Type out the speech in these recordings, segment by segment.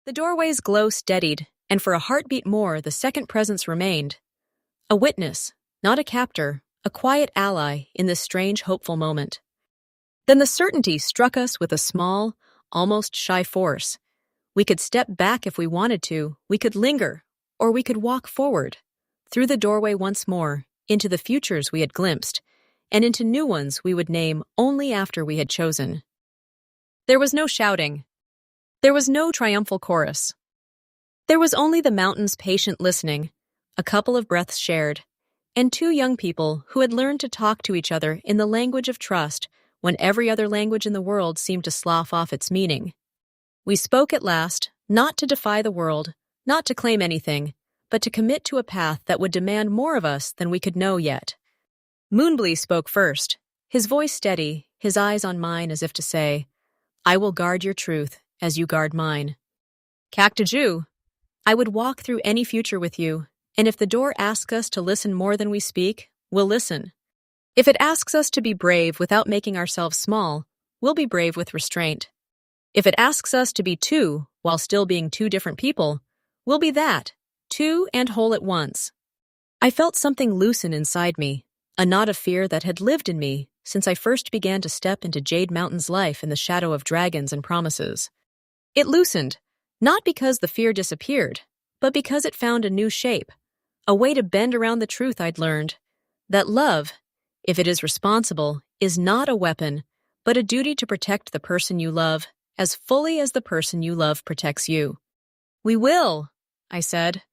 The doorway's glow steadied, and for a heartbeat more, the second presence remained. A witness, not a captor, a quiet ally in this strange, hopeful moment. Then the certainty struck us with a small, almost shy force. We could step back if we wanted to, we could linger, or we could walk forward, through the doorway once more, into the futures we had glimpsed, and into new ones we would name only after we had chosen. There was no shouting. There was no triumphal chorus. There was only the mountain's patient listening, a couple of breaths shared, and two young people who had learned to talk to each other in the language of trust when every other language in the world seemed to slough off its meaning. We spoke at last, not to defy the world, not to claim anything, but to commit to a path that would demand more of us than we could know yet. Moonblee spoke first, his voice steady, his eyes on mine as if to say, "I will guard your truth as you guard mine." Cactajou, I would walk through any future with you, and if the door asks us to listen more than we speak, we'll listen. If it asks us to be brave without making ourselves small, we'll be brave with restraint. If it asks us to be two while still being two different people, we'll be that, two and whole at once. I felt something loosen inside me, a knot of fear that had lived in me since I first began to step into Jade Mountain's life in the shadow of dragons and promises. It loosened, not because the fear disappeared, but because it found a new shape, a way to bend around the truth I'd learned, that love, if it is responsible, is not a weapon, but a duty to protect the person you love as fully as the person you love protects you. "We will," I said,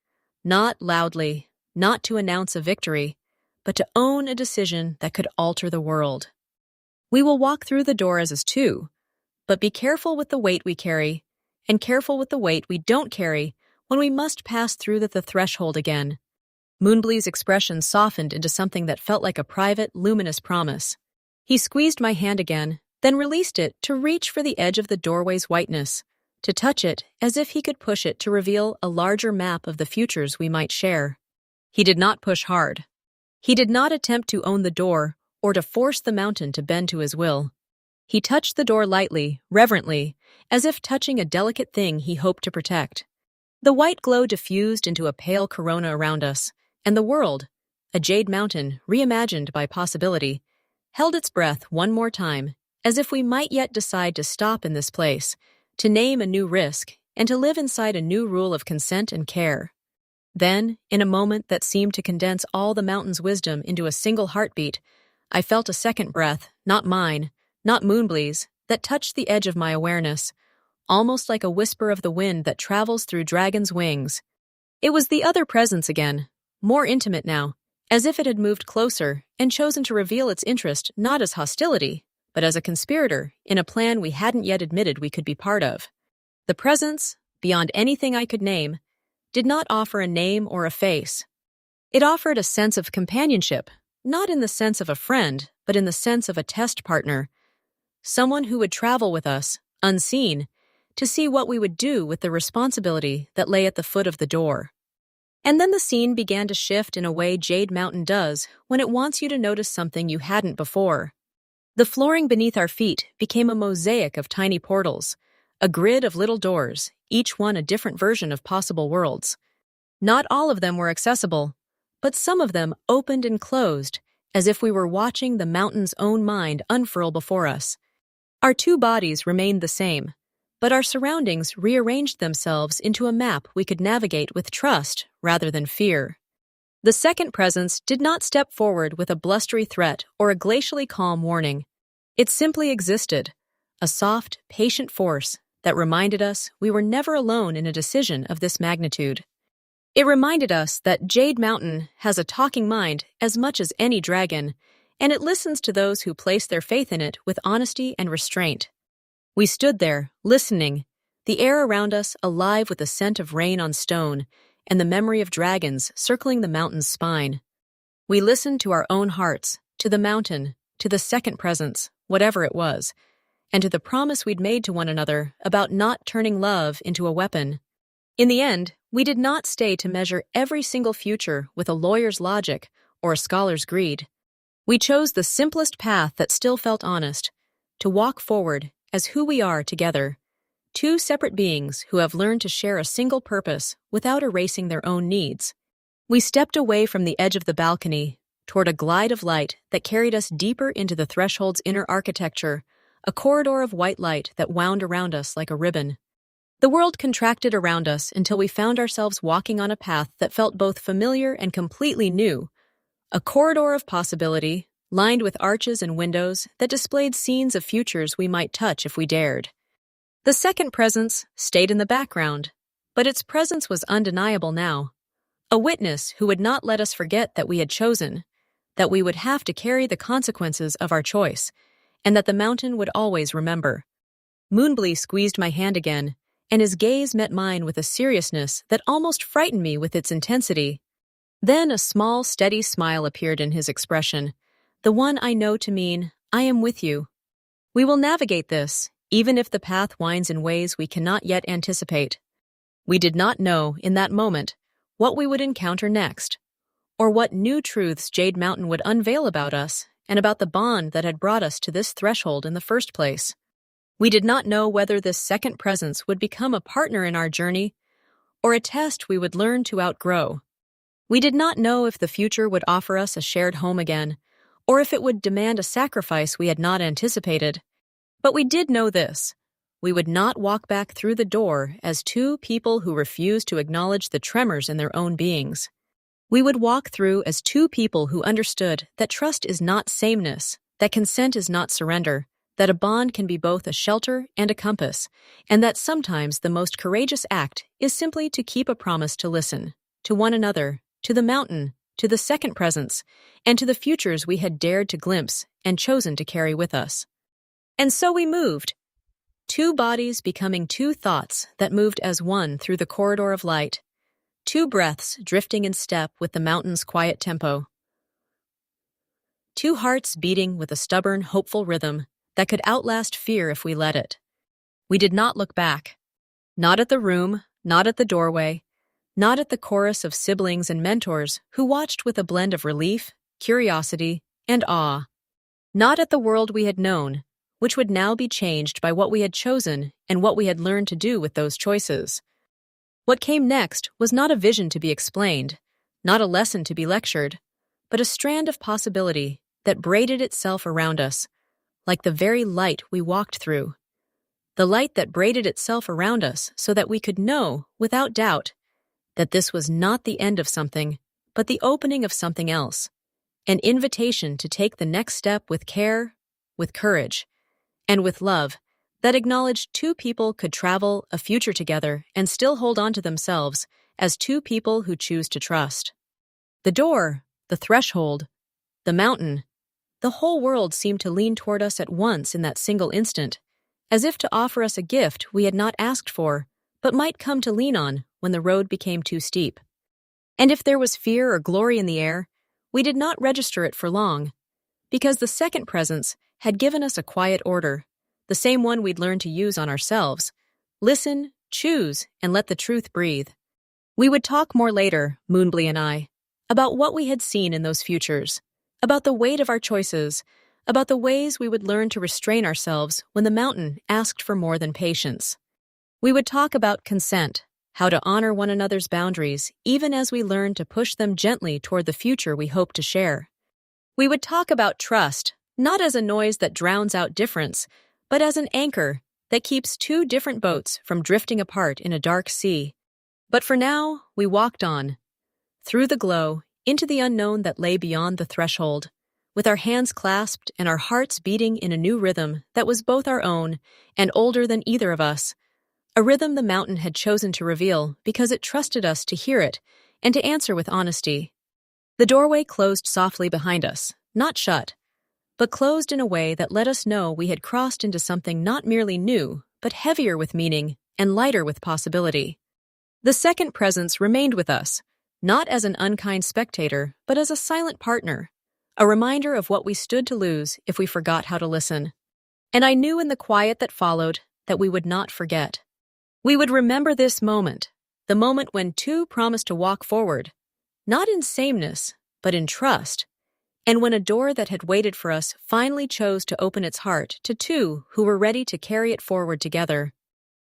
not loudly, not to announce a victory, but to own a decision that could alter the world. "We will walk through the door as two, but be careful with the weight we carry, and careful with the weight we don't carry when we must pass through the threshold again." Moonblee's expression softened into something that felt like a private, luminous promise. He squeezed my hand again, then released it to reach for the edge of the doorway's whiteness, to touch it as if he could push it to reveal a larger map of the futures we might share. He did not push hard. He did not attempt to own the door or to force the mountain to bend to his will. He touched the door lightly, reverently, as if touching a delicate thing he hoped to protect. The white glow diffused into a pale corona around us, and the world, a jade mountain reimagined by possibility, held its breath one more time, as if we might yet decide to stop in this place, to name a new risk, and to live inside a new rule of consent and care. Then, in a moment that seemed to condense all the mountain's wisdom into a single heartbeat, I felt a second breath, not mine, not Moonblee's, that touched the edge of my awareness, almost like a whisper of the wind that travels through dragon's wings. It was the other presence again, more intimate now, as if it had moved closer and chosen to reveal its interest not as hostility, but as a conspirator in a plan we hadn't yet admitted we could be part of. The presence, beyond anything I could name, did not offer a name or a face. It offered a sense of companionship, not in the sense of a friend, but in the sense of a test partner, someone who would travel with us, unseen, to see what we would do with the responsibility that lay at the foot of the door. And then the scene began to shift in a way Jade Mountain does when it wants you to notice something you hadn't before. The flooring beneath our feet became a mosaic of tiny portals, a grid of little doors, each one a different version of possible worlds. Not all of them were accessible, but some of them opened and closed, as if we were watching the mountain's own mind unfurl before us. Our two bodies remained the same, but our surroundings rearranged themselves into a map we could navigate with trust rather than fear. The second presence did not step forward with a blustery threat or a glacially calm warning. It simply existed, a soft, patient force that reminded us we were never alone in a decision of this magnitude. It reminded us that Jade Mountain has a talking mind as much as any dragon, and it listens to those who place their faith in it with honesty and restraint. We stood there, listening, the air around us alive with the scent of rain on stone and the memory of dragons circling the mountain's spine. We listened to our own hearts, to the mountain, to the second presence, whatever it was, and to the promise we'd made to one another about not turning love into a weapon. In the end, we did not stay to measure every single future with a lawyer's logic or a scholar's greed. We chose the simplest path that still felt honest, to walk forward as who we are together, two separate beings who have learned to share a single purpose without erasing their own needs. We stepped away from the edge of the balcony toward a glide of light that carried us deeper into the threshold's inner architecture, a corridor of white light that wound around us like a ribbon. The world contracted around us until we found ourselves walking on a path that felt both familiar and completely new, a corridor of possibility, lined with arches and windows that displayed scenes of futures we might touch if we dared. The second presence stayed in the background, but its presence was undeniable now. A witness who would not let us forget that we had chosen, that we would have to carry the consequences of our choice, and that the mountain would always remember. Moonblee squeezed my hand again, and his gaze met mine with a seriousness that almost frightened me with its intensity. Then a small, steady smile appeared in his expression, the one I know to mean, I am with you. We will navigate this, even if the path winds in ways we cannot yet anticipate. We did not know, in that moment, what we would encounter next, or what new truths Jade Mountain would unveil about us and about the bond that had brought us to this threshold in the first place. We did not know whether this second presence would become a partner in our journey or a test we would learn to outgrow. We did not know if the future would offer us a shared home again, or if it would demand a sacrifice we had not anticipated. But we did know this. We would not walk back through the door as two people who refused to acknowledge the tremors in their own beings. We would walk through as two people who understood that trust is not sameness, that consent is not surrender, that a bond can be both a shelter and a compass, and that sometimes the most courageous act is simply to keep a promise to listen, to one another, to the mountain, to the second presence, and to the futures we had dared to glimpse and chosen to carry with us. And so we moved, two bodies becoming two thoughts that moved as one through the corridor of light, two breaths drifting in step with the mountain's quiet tempo, two hearts beating with a stubborn, hopeful rhythm that could outlast fear if we let it. We did not look back. Not at the room, not at the doorway, not at the chorus of siblings and mentors who watched with a blend of relief, curiosity, and awe. Not at the world we had known, which would now be changed by what we had chosen and what we had learned to do with those choices. What came next was not a vision to be explained, not a lesson to be lectured, but a strand of possibility that braided itself around us, like the very light we walked through. The light that braided itself around us so that we could know, without doubt, that this was not the end of something, but the opening of something else, an invitation to take the next step with care, with courage, and with love that acknowledged two people could travel a future together and still hold on to themselves as two people who choose to trust. The door, the threshold, the mountain, the whole world seemed to lean toward us at once in that single instant, as if to offer us a gift we had not asked for, but might come to lean on when the road became too steep. And if there was fear or glory in the air, we did not register it for long, because the second presence had given us a quiet order, the same one we'd learned to use on ourselves. Listen, choose, and let the truth breathe. We would talk more later, Moonblee and I, about what we had seen in those futures, about the weight of our choices, about the ways we would learn to restrain ourselves when the mountain asked for more than patience. We would talk about consent, how to honor one another's boundaries, even as we learned to push them gently toward the future we hope to share. We would talk about trust, not as a noise that drowns out difference, but as an anchor that keeps two different boats from drifting apart in a dark sea. But for now, we walked on, through the glow, into the unknown that lay beyond the threshold, with our hands clasped and our hearts beating in a new rhythm that was both our own and older than either of us, a rhythm the mountain had chosen to reveal because it trusted us to hear it and to answer with honesty. The doorway closed softly behind us, not shut, but closed in a way that let us know we had crossed into something not merely new, but heavier with meaning and lighter with possibility. The second presence remained with us, not as an unkind spectator, but as a silent partner, a reminder of what we stood to lose if we forgot how to listen. And I knew in the quiet that followed that we would not forget. We would remember this moment, the moment when two promised to walk forward, not in sameness, but in trust, and when a door that had waited for us finally chose to open its heart to two who were ready to carry it forward together.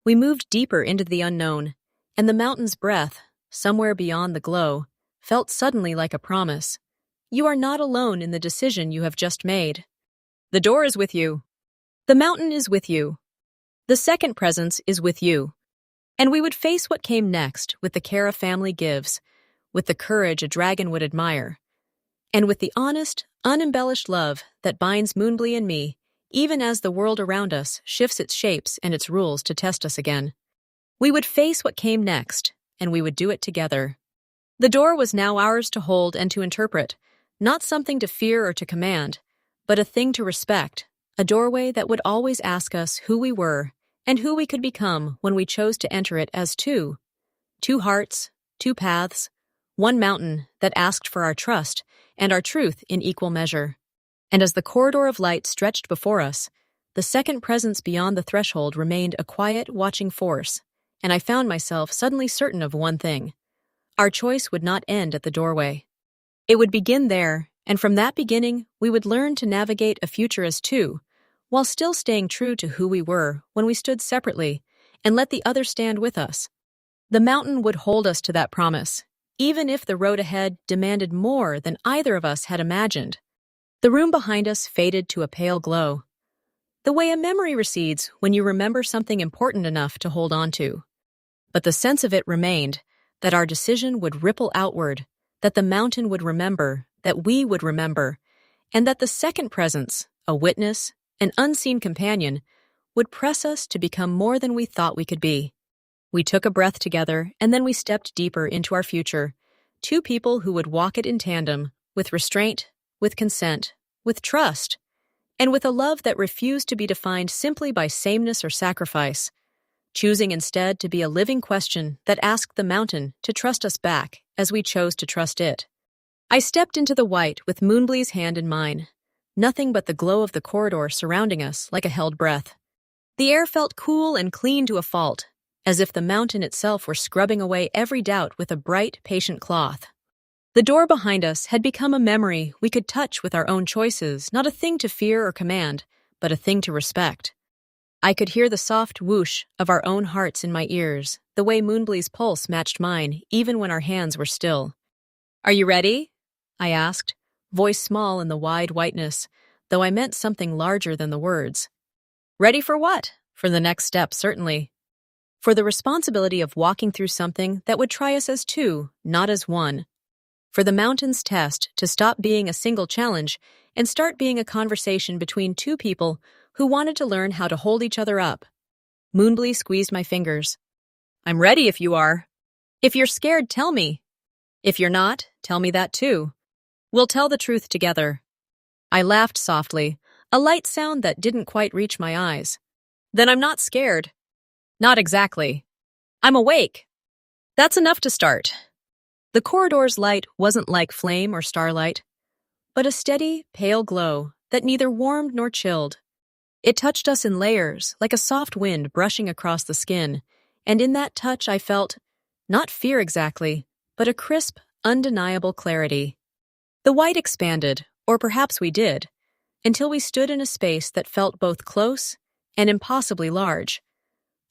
We moved deeper into the unknown, and the mountain's breath, somewhere beyond the glow, felt suddenly like a promise. You are not alone in the decision you have just made. The door is with you. The mountain is with you. The second presence is with you. And we would face what came next with the care a family gives, with the courage a dragon would admire, and with the honest, unembellished love that binds Moonblee and me, even as the world around us shifts its shapes and its rules to test us again. We would face what came next, and we would do it together. The door was now ours to hold and to interpret, not something to fear or to command, but a thing to respect, a doorway that would always ask us who we were and who we could become when we chose to enter it as two. Two hearts, two paths, one mountain that asked for our trust and our truth in equal measure. And as the corridor of light stretched before us, the second presence beyond the threshold remained a quiet, watching force, and I found myself suddenly certain of one thing. Our choice would not end at the doorway. It would begin there, and from that beginning, we would learn to navigate a future as two, while still staying true to who we were when we stood separately and let the other stand with us. The mountain would hold us to that promise, even if the road ahead demanded more than either of us had imagined. The room behind us faded to a pale glow, the way a memory recedes when you remember something important enough to hold on to. But the sense of it remained, that our decision would ripple outward, that the mountain would remember, that we would remember, and that the second presence, a witness, an unseen companion, would press us to become more than we thought we could be. We took a breath together, and then we stepped deeper into our future, two people who would walk it in tandem, with restraint, with consent, with trust, and with a love that refused to be defined simply by sameness or sacrifice, choosing instead to be a living question that asked the mountain to trust us back as we chose to trust it. I stepped into the white with Moonblee's hand in mine, nothing but the glow of the corridor surrounding us like a held breath. The air felt cool and clean to a fault, as if the mountain itself were scrubbing away every doubt with a bright, patient cloth. The door behind us had become a memory we could touch with our own choices, not a thing to fear or command, but a thing to respect. I could hear the soft whoosh of our own hearts in my ears, the way Moonblee's pulse matched mine, even when our hands were still. "Are you ready?" I asked, voice small in the wide whiteness, though I meant something larger than the words. Ready for what? For the next step, certainly. For the responsibility of walking through something that would try us as two, not as one. For the mountain's test to stop being a single challenge and start being a conversation between two people who wanted to learn how to hold each other up. Moonblee squeezed my fingers. "I'm ready if you are. If you're scared, tell me. If you're not, tell me that too. We'll tell the truth together." I laughed softly, a light sound that didn't quite reach my eyes. "Then I'm not scared." "Not exactly. I'm awake. That's enough to start." The corridor's light wasn't like flame or starlight, but a steady, pale glow that neither warmed nor chilled. It touched us in layers, like a soft wind brushing across the skin, and in that touch I felt, not fear exactly, but a crisp, undeniable clarity. The white expanded, or perhaps we did, until we stood in a space that felt both close and impossibly large.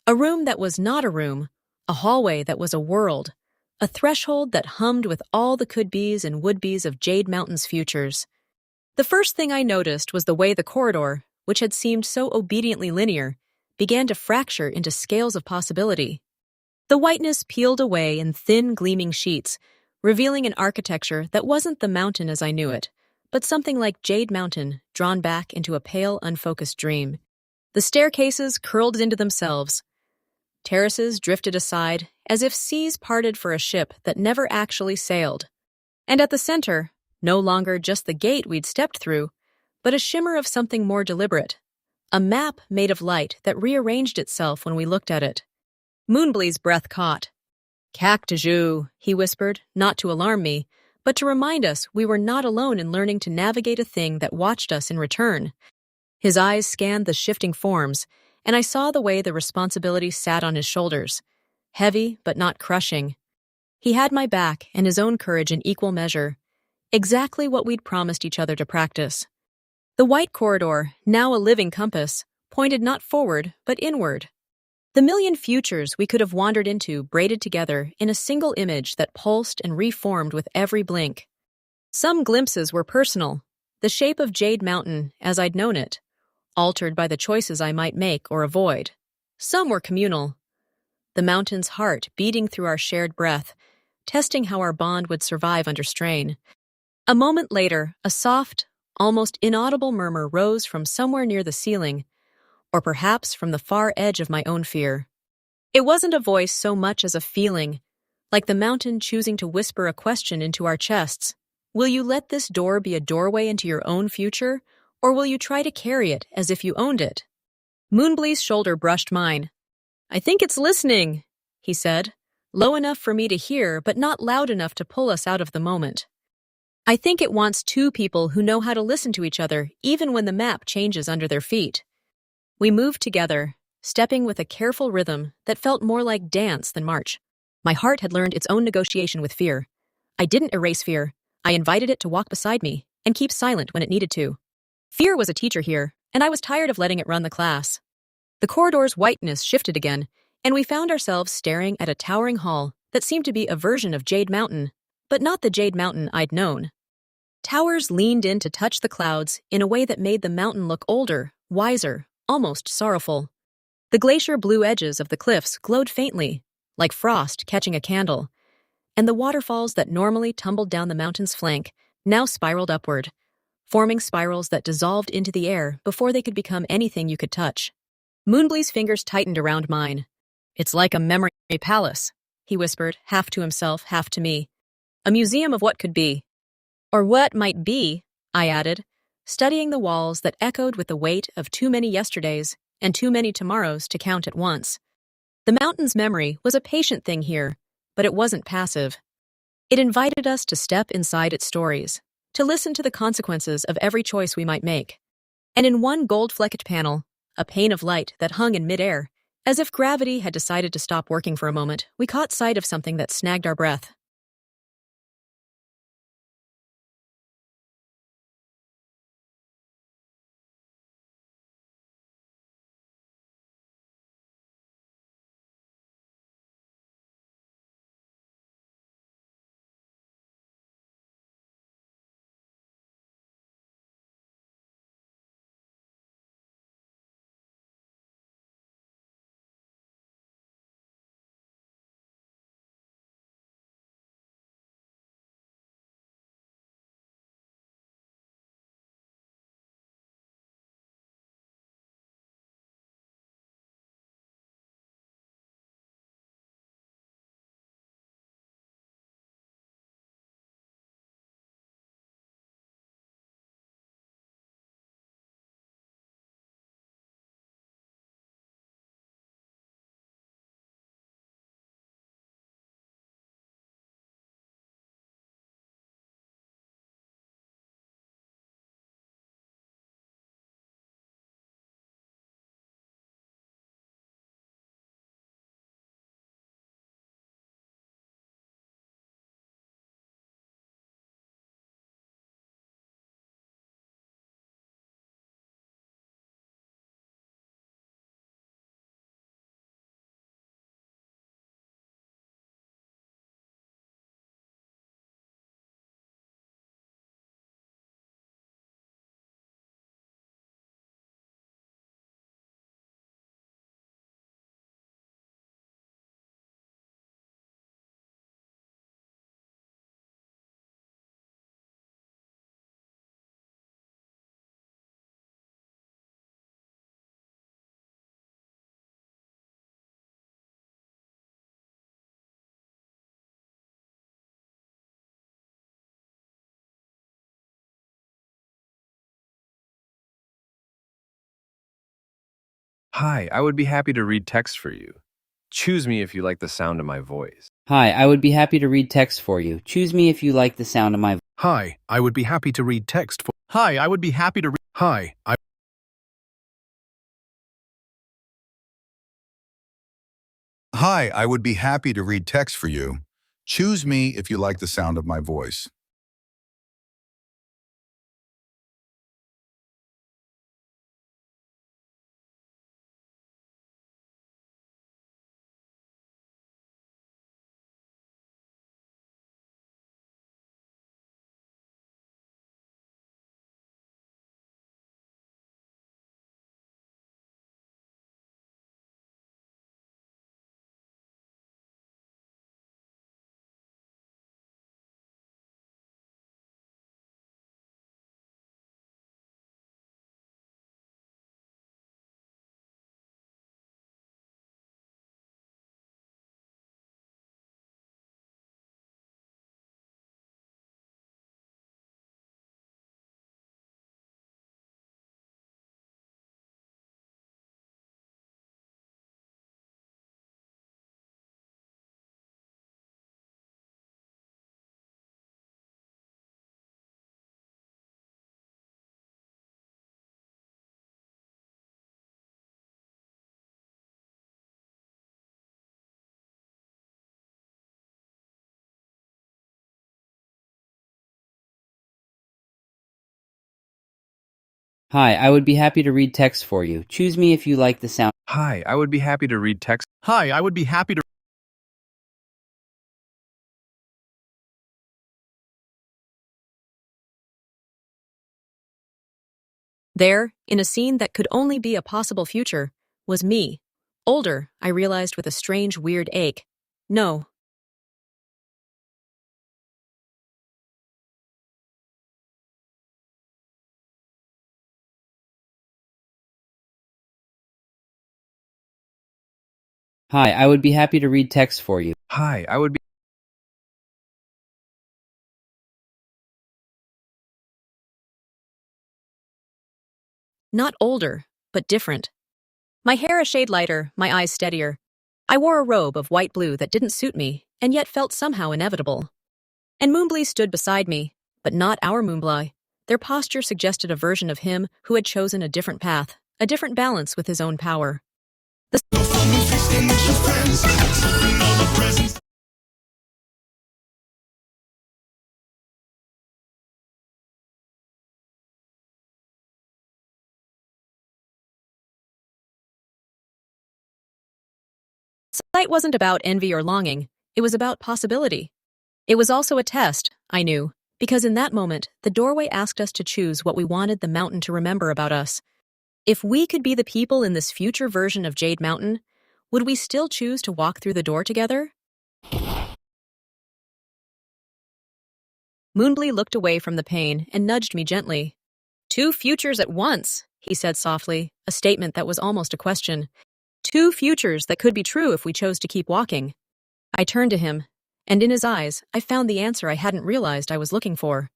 A room that was not a room, a hallway that was a world, a threshold that hummed with all the could-bes and would-bes of Jade Mountain's futures. The first thing I noticed was the way the corridor, which had seemed so obediently linear, began to fracture into scales of possibility. The whiteness peeled away in thin, gleaming sheets, revealing an architecture that wasn't the mountain as I knew it, but something like Jade Mountain drawn back into a pale, unfocused dream. The staircases curled into themselves. Terraces drifted aside, as if seas parted for a ship that never actually sailed. And at the center, no longer just the gate we'd stepped through, but a shimmer of something more deliberate. A map made of light that rearranged itself when we looked at it. Moonblee's breath caught. "Cactajou," he whispered, not to alarm me, but to remind us we were not alone in learning to navigate a thing that watched us in return. His eyes scanned the shifting forms, and I saw the way the responsibility sat on his shoulders, heavy but not crushing. He had my back and his own courage in equal measure, exactly what we'd promised each other to practice. The white corridor, now a living compass, pointed not forward but inward. The million futures we could have wandered into braided together in a single image that pulsed and reformed with every blink. Some glimpses were personal, the shape of Jade Mountain as I'd known it, altered by the choices I might make or avoid. Some were communal, the mountain's heart beating through our shared breath, testing how our bond would survive under strain. A moment later, a soft, almost inaudible murmur rose from somewhere near the ceiling, or perhaps from the far edge of my own fear. It wasn't a voice so much as a feeling, like the mountain choosing to whisper a question into our chests. Will you let this door be a doorway into your own future, or will you try to carry it as if you owned it? Moonblee's shoulder brushed mine. I think it's listening, he said, low enough for me to hear but not loud enough to pull us out of the moment. I think it wants two people who know how to listen to each other even when the map changes under their feet. We moved together, stepping with a careful rhythm that felt more like dance than march. My heart had learned its own negotiation with fear. I didn't erase fear. I invited it to walk beside me and keep silent when it needed to. Fear was a teacher here, and I was tired of letting it run the class. The corridor's whiteness shifted again, and we found ourselves staring at a towering hall that seemed to be a version of Jade Mountain, but not the Jade Mountain I'd known. Towers leaned in to touch the clouds in a way that made the mountain look older, wiser, almost sorrowful. The glacier blue edges of the cliffs glowed faintly, like frost catching a candle, and the waterfalls that normally tumbled down the mountain's flank now spiraled upward, forming spirals that dissolved into the air before they could become anything you could touch. Moonblee's fingers tightened around mine. It's like a memory palace, he whispered, half to himself, half to me. A museum of what could be. Or what might be, I added, studying the walls that echoed with the weight of too many yesterdays and too many tomorrows to count at once. The mountain's memory was a patient thing here, but it wasn't passive. It invited us to step inside its stories, to listen to the consequences of every choice we might make. And in one gold-flecked panel, a pane of light that hung in midair, as if gravity had decided to stop working for a moment, we caught sight of something that snagged our breath. Hi, I would be happy to read text for you. Choose me if you like the sound of my voice. Hi, I would be happy to read text for you. Choose me if you like the sound of my voice. Hi, I would be happy to read text for. Hi, I would be happy to read. Hi, I. Hi, I would be happy to read text for you. Choose me if you like the sound of my voice. Hi, I would be happy to read text for you. Choose me if you like the sound. Hi, I would be happy to read text. Hi, I would be happy to. There, in a scene that could only be a possible future, was me. Older, I realized with a strange, weird ache. No. Hi, I would be happy to read text for you. Hi, I would be. Not older, but different. My hair a shade lighter, my eyes steadier. I wore a robe of white blue that didn't suit me, and yet felt somehow inevitable. And Moonbly stood beside me, but not our Moonbly. Their posture suggested a version of him who had chosen a different path, a different balance with his own power. The sight wasn't about envy or longing, it was about possibility. It was also a test, I knew, because in that moment, the doorway asked us to choose what we wanted the mountain to remember about us. If we could be the people in this future version of Jade Mountain, would we still choose to walk through the door together? Moonbly looked away from the pane and nudged me gently. Two futures at once, he said softly, a statement that was almost a question. Two futures that could be true if we chose to keep walking. I turned to him, and in his eyes, I found the answer I hadn't realized I was looking for.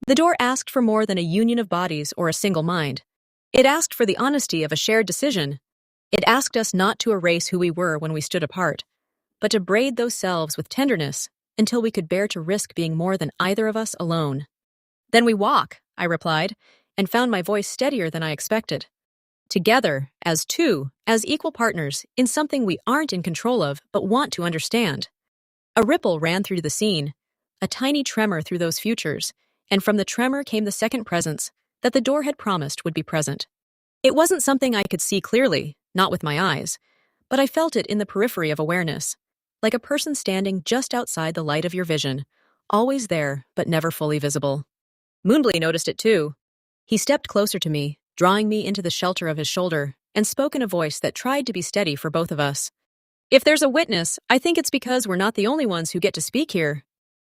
The door asked for more than a union of bodies or a single mind. It asked for the honesty of a shared decision. It asked us not to erase who we were when we stood apart, but to braid those selves with tenderness until we could bear to risk being more than either of us alone. Then we walk, I replied, and found my voice steadier than I expected. Together, as two, as equal partners, in something we aren't in control of but want to understand. A ripple ran through the scene, a tiny tremor through those futures, and from the tremor came the second presence that the door had promised would be present. It wasn't something I could see clearly, not with my eyes, but I felt it in the periphery of awareness, like a person standing just outside the light of your vision, always there but never fully visible. Moonbly noticed it too. He stepped closer to me, drawing me into the shelter of his shoulder, and spoke in a voice that tried to be steady for both of us. If there's a witness, I think it's because we're not the only ones who get to speak here.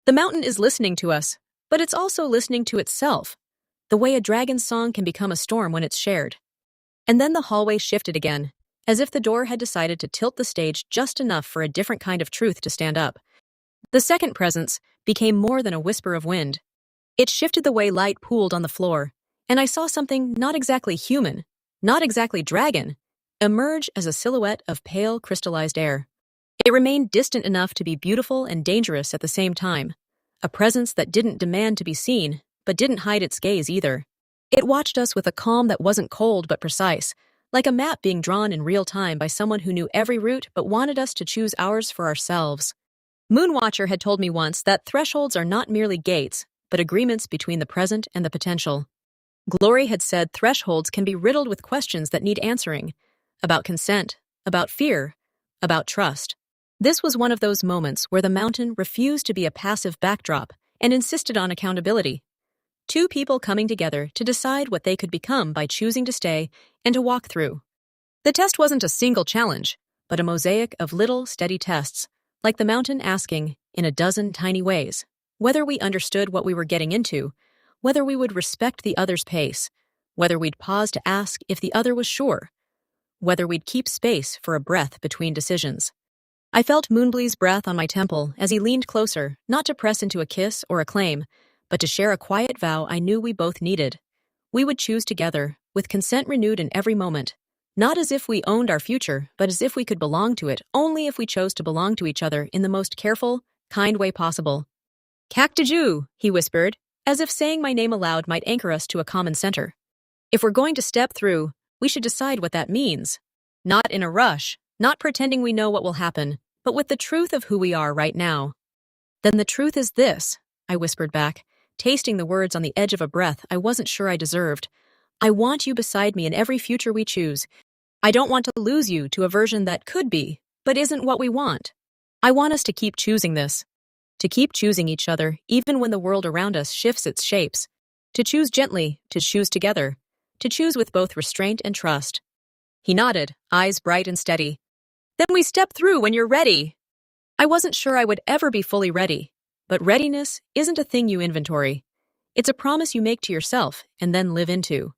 The mountain is listening to us, but it's also listening to itself, the way a dragon's song can become a storm when it's shared. And then the hallway shifted again, as if the door had decided to tilt the stage just enough for a different kind of truth to stand up. The second presence became more than a whisper of wind. It shifted the way light pooled on the floor, and I saw something not exactly human, not exactly dragon, emerge as a silhouette of pale crystallized air. It remained distant enough to be beautiful and dangerous at the same time, a presence that didn't demand to be seen, but didn't hide its gaze either. It watched us with a calm that wasn't cold but precise, like a map being drawn in real time by someone who knew every route but wanted us to choose ours for ourselves. Moonwatcher had told me once that thresholds are not merely gates, but agreements between the present and the potential. Glory had said thresholds can be riddled with questions that need answering, about consent, about fear, about trust. This was one of those moments where the mountain refused to be a passive backdrop and insisted on accountability. Two people coming together to decide what they could become by choosing to stay and to walk through. The test wasn't a single challenge, but a mosaic of little, steady tests, like the mountain asking, in a dozen tiny ways, whether we understood what we were getting into, whether we would respect the other's pace, whether we'd pause to ask if the other was sure, whether we'd keep space for a breath between decisions. I felt Moonbly's breath on my temple as he leaned closer, not to press into a kiss or a claim, but to share a quiet vow I knew we both needed. We would choose together, with consent renewed in every moment, not as if we owned our future, but as if we could belong to it only if we chose to belong to each other in the most careful, kind way possible. Cactiju, he whispered, as if saying my name aloud might anchor us to a common center. If we're going to step through, we should decide what that means. Not in a rush, not pretending we know what will happen, but with the truth of who we are right now. Then the truth is this, I whispered back, tasting the words on the edge of a breath I wasn't sure I deserved. I want you beside me in every future we choose. I don't want to lose you to a version that could be, but isn't what we want. I want us to keep choosing this. To keep choosing each other, even when the world around us shifts its shapes. To choose gently, to choose together. To choose with both restraint and trust. He nodded, eyes bright and steady. Then we step through when you're ready. I wasn't sure I would ever be fully ready, but readiness isn't a thing you inventory. It's a promise you make to yourself and then live into.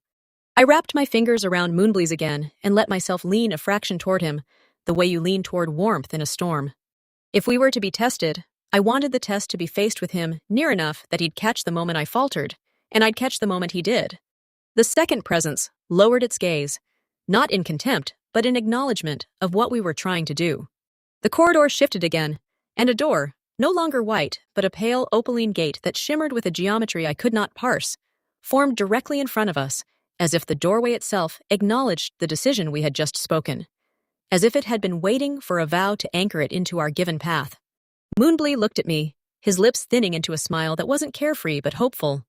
I wrapped my fingers around Moonblee's again and let myself lean a fraction toward him, the way you lean toward warmth in a storm. If we were to be tested, I wanted the test to be faced with him near enough that he'd catch the moment I faltered, and I'd catch the moment he did. The second presence lowered its gaze, not in contempt, but in acknowledgement of what we were trying to do. The corridor shifted again, and a door, no longer white, but a pale opaline gate that shimmered with a geometry I could not parse, formed directly in front of us, as if the doorway itself acknowledged the decision we had just spoken, as if it had been waiting for a vow to anchor it into our given path. Moonblee looked at me, his lips thinning into a smile that wasn't carefree but hopeful.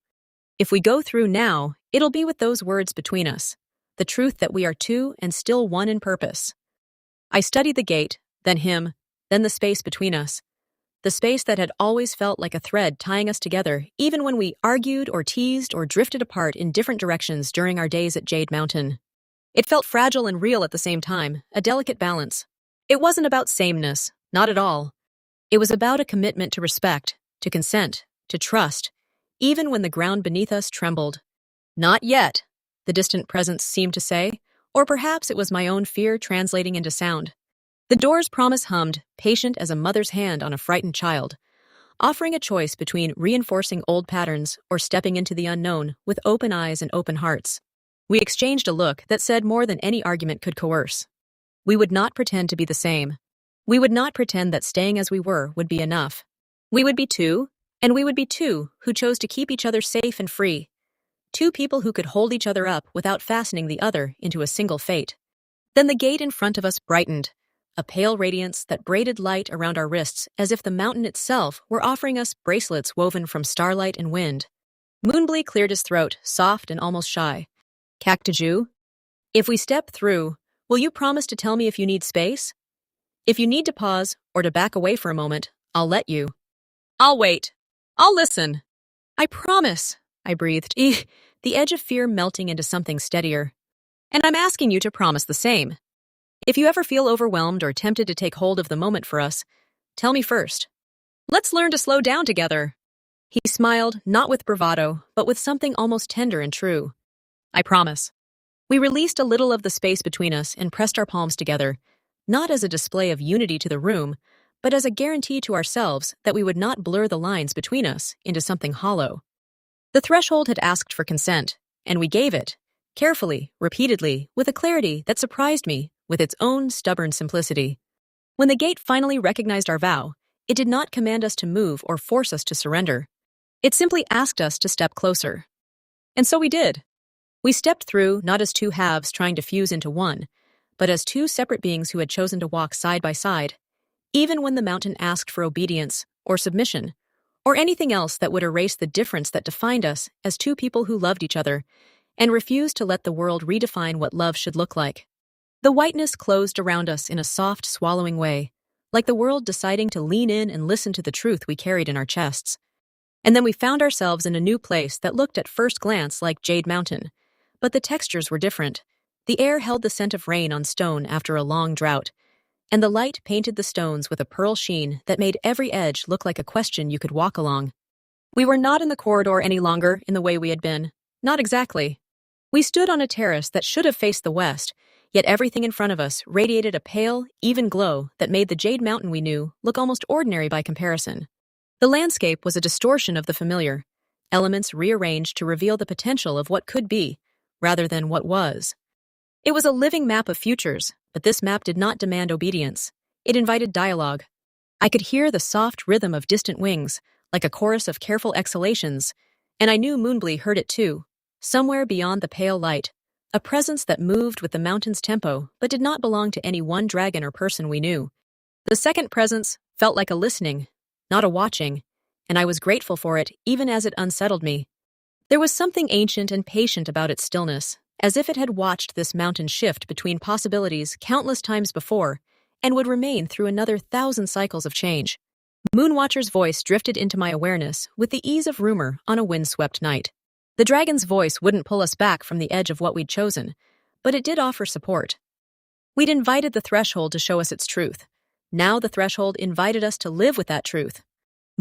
If we go through now, it'll be with those words between us, the truth that we are two and still one in purpose. I studied the gate, then him, then the space between us. The space that had always felt like a thread tying us together, even when we argued or teased or drifted apart in different directions during our days at Jade Mountain. It felt fragile and real at the same time, a delicate balance. It wasn't about sameness, not at all. It was about a commitment to respect, to consent, to trust, even when the ground beneath us trembled. Not yet, the distant presence seemed to say, or perhaps it was my own fear translating into sound. The door's promise hummed, patient as a mother's hand on a frightened child, offering a choice between reinforcing old patterns or stepping into the unknown with open eyes and open hearts. We exchanged a look that said more than any argument could coerce. We would not pretend to be the same. We would not pretend that staying as we were would be enough. We would be two, and we would be two who chose to keep each other safe and free. Two people who could hold each other up without fastening the other into a single fate. Then the gate in front of us brightened, a pale radiance that braided light around our wrists as if the mountain itself were offering us bracelets woven from starlight and wind. Moonblee cleared his throat, soft and almost shy. Cactiju, if we step through, will you promise to tell me if you need space? If you need to pause or to back away for a moment, I'll let you. I'll wait. I'll listen. I promise, I breathed, the edge of fear melting into something steadier. And I'm asking you to promise the same. If you ever feel overwhelmed or tempted to take hold of the moment for us, tell me first. Let's learn to slow down together. He smiled, not with bravado, but with something almost tender and true. I promise. We released a little of the space between us and pressed our palms together, not as a display of unity to the room, but as a guarantee to ourselves that we would not blur the lines between us into something hollow. The threshold had asked for consent, and we gave it, carefully, repeatedly, with a clarity that surprised me with its own stubborn simplicity. When the gate finally recognized our vow, it did not command us to move or force us to surrender. It simply asked us to step closer. And so we did. We stepped through not as two halves trying to fuse into one, but as two separate beings who had chosen to walk side by side, even when the mountain asked for obedience or submission, or anything else that would erase the difference that defined us as two people who loved each other and refused to let the world redefine what love should look like. The whiteness closed around us in a soft, swallowing way, like the world deciding to lean in and listen to the truth we carried in our chests. And then we found ourselves in a new place that looked at first glance like Jade Mountain, but the textures were different. The air held the scent of rain on stone after a long drought, and the light painted the stones with a pearl sheen that made every edge look like a question you could walk along. We were not in the corridor any longer in the way we had been. Not exactly. We stood on a terrace that should have faced the west, yet everything in front of us radiated a pale, even glow that made the Jade Mountain we knew look almost ordinary by comparison. The landscape was a distortion of the familiar, elements rearranged to reveal the potential of what could be, rather than what was. It was a living map of futures, but this map did not demand obedience. It invited dialogue. I could hear the soft rhythm of distant wings, like a chorus of careful exhalations, and I knew Moonblee heard it too, somewhere beyond the pale light, a presence that moved with the mountain's tempo but did not belong to any one dragon or person we knew. The second presence felt like a listening, not a watching, and I was grateful for it even as it unsettled me. There was something ancient and patient about its stillness, as if it had watched this mountain shift between possibilities countless times before and would remain through another 1,000 cycles of change. Moonwatcher's voice drifted into my awareness with the ease of rumor on a windswept night. The dragon's voice wouldn't pull us back from the edge of what we'd chosen, but it did offer support. We'd invited the threshold to show us its truth. Now the threshold invited us to live with that truth.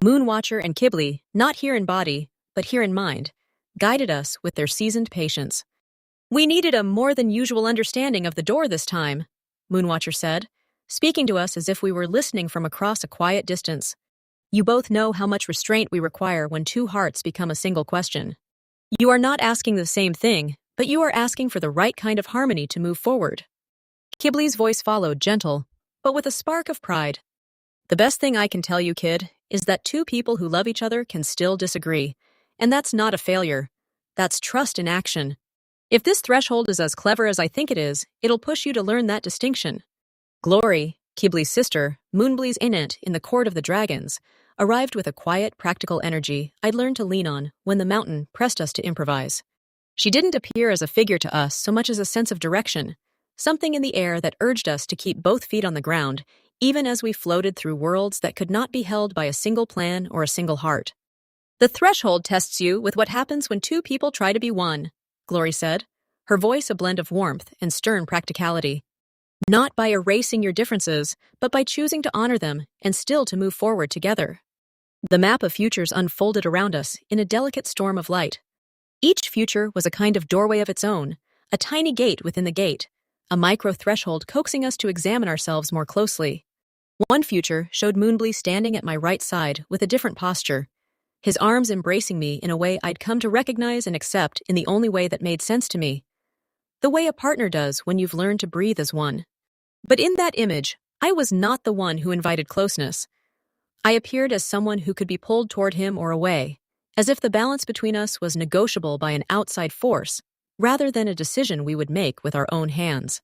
Moonwatcher and Kibli, not here in body, but here in mind, guided us with their seasoned patience. "We needed a more than usual understanding of the door this time," Moonwatcher said, speaking to us as if we were listening from across a quiet distance. "You both know how much restraint we require when two hearts become a single question. You are not asking the same thing, but you are asking for the right kind of harmony to move forward." Kibli's voice followed, gentle, but with a spark of pride. "The best thing I can tell you, kid, is that two people who love each other can still disagree, and that's not a failure. That's trust in action. If this threshold is as clever as I think it is, it'll push you to learn that distinction." Glory, Kibli's sister, Moonbli's aunt in the court of the dragons, arrived with a quiet, practical energy I'd learned to lean on when the mountain pressed us to improvise. She didn't appear as a figure to us so much as a sense of direction, something in the air that urged us to keep both feet on the ground, even as we floated through worlds that could not be held by a single plan or a single heart. "The threshold tests you with what happens when two people try to be one," Glory said, her voice a blend of warmth and stern practicality. "Not by erasing your differences, but by choosing to honor them and still to move forward together." The map of futures unfolded around us in a delicate storm of light. Each future was a kind of doorway of its own, a tiny gate within the gate, a micro-threshold coaxing us to examine ourselves more closely. One future showed Moonblee standing at my right side with a different posture, his arms embracing me in a way I'd come to recognize and accept in the only way that made sense to me. The way a partner does when you've learned to breathe as one. But in that image, I was not the one who invited closeness. I appeared as someone who could be pulled toward him or away, as if the balance between us was negotiable by an outside force, rather than a decision we would make with our own hands.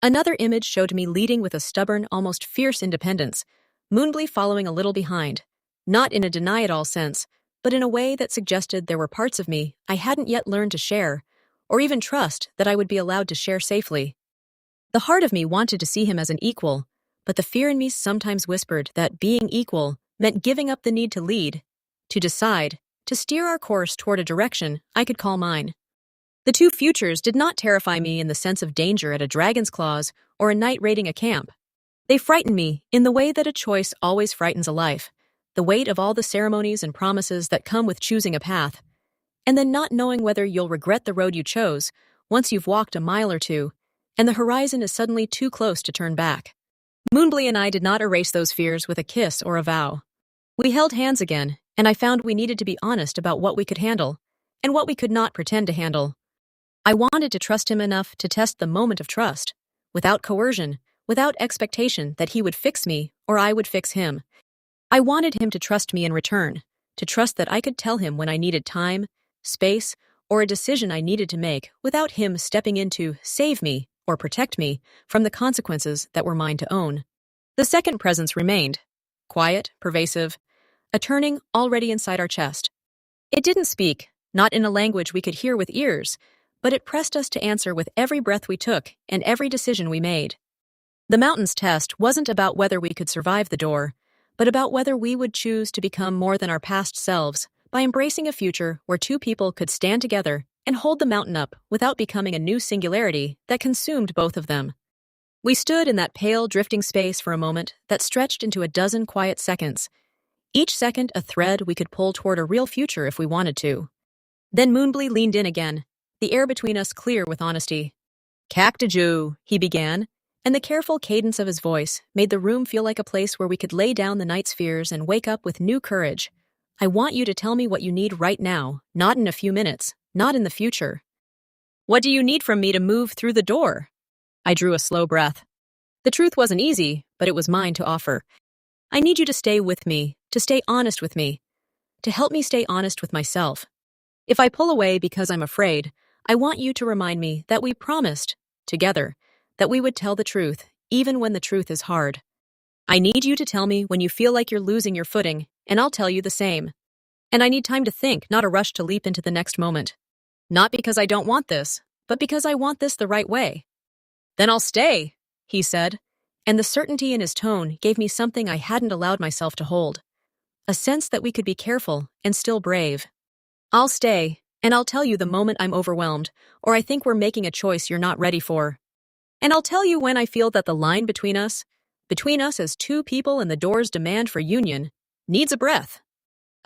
Another image showed me leading with a stubborn, almost fierce independence, Moonblee following a little behind, not in a deny-it-all sense, but in a way that suggested there were parts of me I hadn't yet learned to share, or even trust that I would be allowed to share safely. The heart of me wanted to see him as an equal, but the fear in me sometimes whispered that being equal meant giving up the need to lead, to decide, to steer our course toward a direction I could call mine. The two futures did not terrify me in the sense of danger at a dragon's claws or a night raiding a camp. They frightened me in the way that a choice always frightens a life, the weight of all the ceremonies and promises that come with choosing a path, and then not knowing whether you'll regret the road you chose once you've walked a mile or two, and the horizon is suddenly too close to turn back. Moonblee and I did not erase those fears with a kiss or a vow. We held hands again, and I found we needed to be honest about what we could handle, and what we could not pretend to handle. I wanted to trust him enough to test the moment of trust, without coercion, without expectation that he would fix me or I would fix him. I wanted him to trust me in return, to trust that I could tell him when I needed time, space, or a decision I needed to make without him stepping in to save me or protect me from the consequences that were mine to own. The second presence remained, quiet, pervasive, a turning already inside our chest. It didn't speak, not in a language we could hear with ears, but it pressed us to answer with every breath we took and every decision we made. The mountain's test wasn't about whether we could survive the door, but about whether we would choose to become more than our past selves by embracing a future where two people could stand together and hold the mountain up without becoming a new singularity that consumed both of them. We stood in that pale, drifting space for a moment that stretched into a dozen quiet seconds, each second a thread we could pull toward a real future if we wanted to. Then Moonblee leaned in again, the air between us clear with honesty. "Cactiju," he began, and the careful cadence of his voice made the room feel like a place where we could lay down the night's fears and wake up with new courage. "I want you to tell me what you need right now, not in a few minutes, not in the future." "What do you need from me to move through the door?" I drew a slow breath. The truth wasn't easy, but it was mine to offer. "I need you to stay with me, to stay honest with me, to help me stay honest with myself. If I pull away because I'm afraid, I want you to remind me that we promised, together, that we would tell the truth, even when the truth is hard. I need you to tell me when you feel like you're losing your footing, and I'll tell you the same. And I need time to think, not a rush to leap into the next moment. Not because I don't want this, but because I want this the right way. Then I'll stay, he said, and the certainty in his tone gave me something I hadn't allowed myself to hold. A sense that we could be careful and still brave. I'll stay, and I'll tell you the moment I'm overwhelmed, or I think we're making a choice you're not ready for. And I'll tell you when I feel that the line between us as two people and the door's demand for union, needs a breath.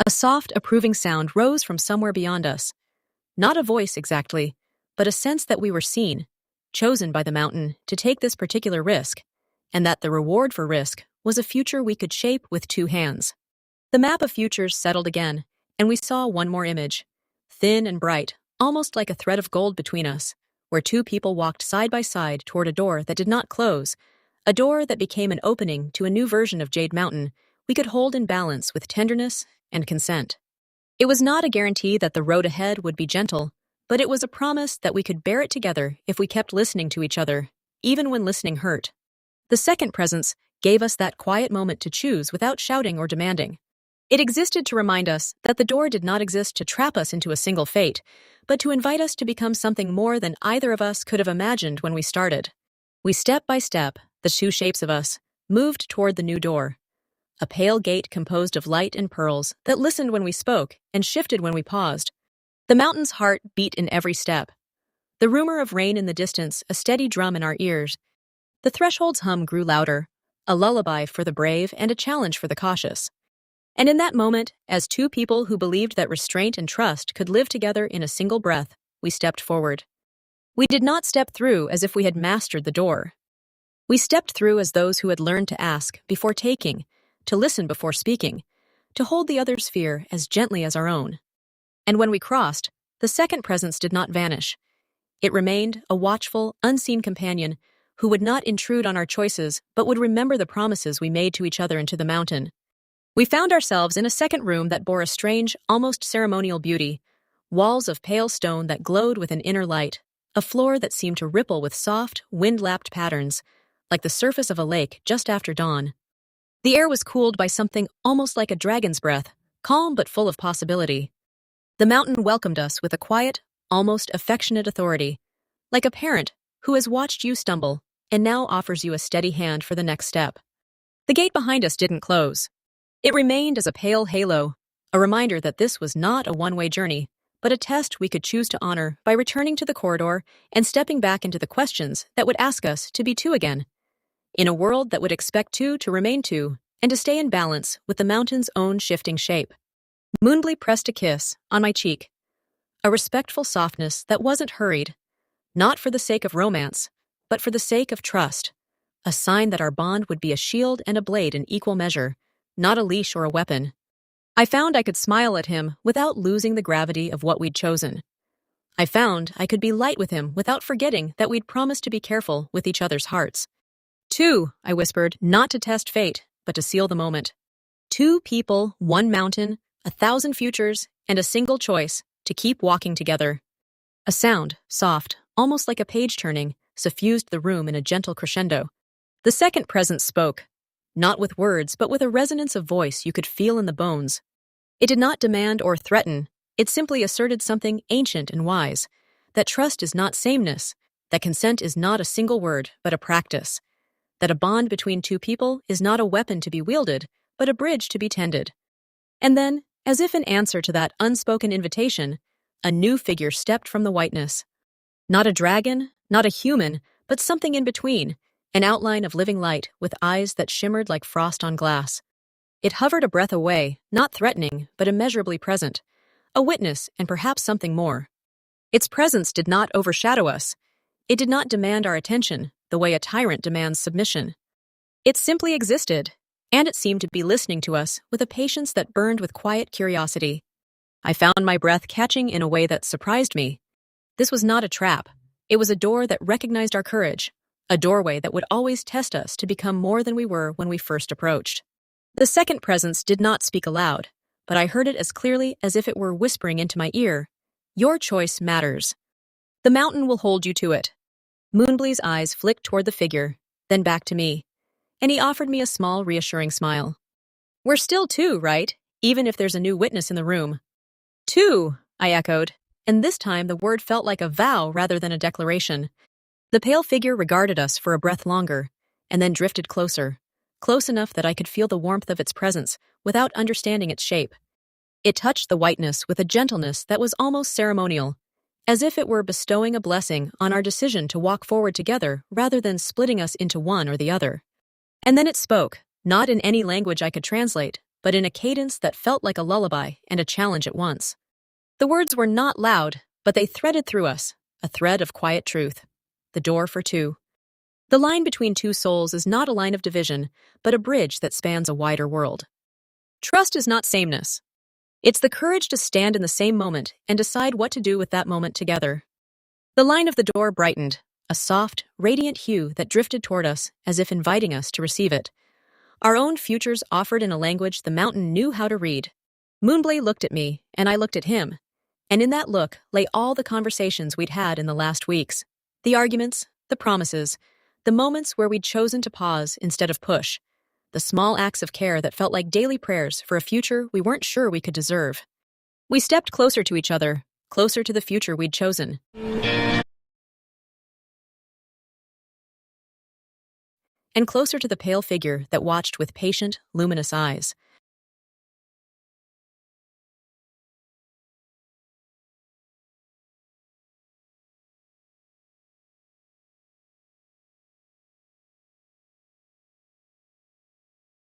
A soft, approving sound rose from somewhere beyond us. Not a voice exactly, but a sense that we were seen, chosen by the mountain to take this particular risk, and that the reward for risk was a future we could shape with two hands. The map of futures settled again, and we saw one more image, thin and bright, almost like a thread of gold between us, where two people walked side by side toward a door that did not close, a door that became an opening to a new version of Jade Mountain we could hold in balance with tenderness and consent. It was not a guarantee that the road ahead would be gentle, but it was a promise that we could bear it together if we kept listening to each other, even when listening hurt. The second presence gave us that quiet moment to choose without shouting or demanding. It existed to remind us that the door did not exist to trap us into a single fate, but to invite us to become something more than either of us could have imagined when we started. We step by step, the two shapes of us, moved toward the new door. A pale gate composed of light and pearls that listened when we spoke and shifted when we paused. The mountain's heart beat in every step. The rumor of rain in the distance, a steady drum in our ears. The threshold's hum grew louder, a lullaby for the brave and a challenge for the cautious. And in that moment, as two people who believed that restraint and trust could live together in a single breath, we stepped forward. We did not step through as if we had mastered the door. We stepped through as those who had learned to ask before taking, to listen before speaking, to hold the other's fear as gently as our own. And when we crossed, the second presence did not vanish. It remained a watchful, unseen companion who would not intrude on our choices but would remember the promises we made to each other into the mountain. We found ourselves in a second room that bore a strange, almost ceremonial beauty, walls of pale stone that glowed with an inner light, a floor that seemed to ripple with soft, wind-lapped patterns, like the surface of a lake just after dawn. The air was cooled by something almost like a dragon's breath, calm but full of possibility. The mountain welcomed us with a quiet, almost affectionate authority, like a parent who has watched you stumble and now offers you a steady hand for the next step. The gate behind us didn't close. It remained as a pale halo, a reminder that this was not a one-way journey, but a test we could choose to honor by returning to the corridor and stepping back into the questions that would ask us to be two again. In a world that would expect two to remain two and to stay in balance with the mountain's own shifting shape. Moonblee pressed a kiss on my cheek, a respectful softness that wasn't hurried, not for the sake of romance, but for the sake of trust, a sign that our bond would be a shield and a blade in equal measure, not a leash or a weapon. I found I could smile at him without losing the gravity of what we'd chosen. I found I could be light with him without forgetting that we'd promised to be careful with each other's hearts. Two, I whispered, not to test fate, but to seal the moment. Two people, one mountain, 1,000 futures, and a single choice to keep walking together. A sound, soft, almost like a page turning, suffused the room in a gentle crescendo. The second presence spoke, not with words, but with a resonance of voice you could feel in the bones. It did not demand or threaten, it simply asserted something ancient and wise, that trust is not sameness, that consent is not a single word, but a practice, that a bond between two people is not a weapon to be wielded, but a bridge to be tended. And then, as if in answer to that unspoken invitation, a new figure stepped from the whiteness. Not a dragon, not a human, but something in between, an outline of living light with eyes that shimmered like frost on glass. It hovered a breath away, not threatening, but immeasurably present, a witness and perhaps something more. Its presence did not overshadow us. It did not demand our attention the way a tyrant demands submission. It simply existed, and it seemed to be listening to us with a patience that burned with quiet curiosity. I found my breath catching in a way that surprised me. This was not a trap. It was a door that recognized our courage, a doorway that would always test us to become more than we were when we first approached. The second presence did not speak aloud, but I heard it as clearly as if it were whispering into my ear. Your choice matters. The mountain will hold you to it. Moonblee's eyes flicked toward the figure, then back to me, and he offered me a small, reassuring smile. We're still two, right? even if there's a new witness in the room. 2, I echoed, and this time the word felt like a vow rather than a declaration. The pale figure regarded us for a breath longer, and then drifted closer, close enough that I could feel the warmth of its presence without understanding its shape. It touched the whiteness with a gentleness that was almost ceremonial, as if it were bestowing a blessing on our decision to walk forward together rather than splitting us into one or the other. And then it spoke, not in any language I could translate, but in a cadence that felt like a lullaby and a challenge at once. The words were not loud, but they threaded through us, a thread of quiet truth. The door for two. The line between two souls is not a line of division, but a bridge that spans a wider world. Trust is not sameness. It's the courage to stand in the same moment and decide what to do with that moment together. The line of the door brightened, a soft, radiant hue that drifted toward us as if inviting us to receive it. Our own futures offered in a language the mountain knew how to read. Moonblade looked at me, and I looked at him. And in that look lay all the conversations we'd had in the last weeks. The arguments, the promises, the moments where we'd chosen to pause instead of push. The small acts of care that felt like daily prayers for a future we weren't sure we could deserve. We stepped closer to each other, closer to the future we'd chosen. And closer to the pale figure that watched with patient, luminous eyes.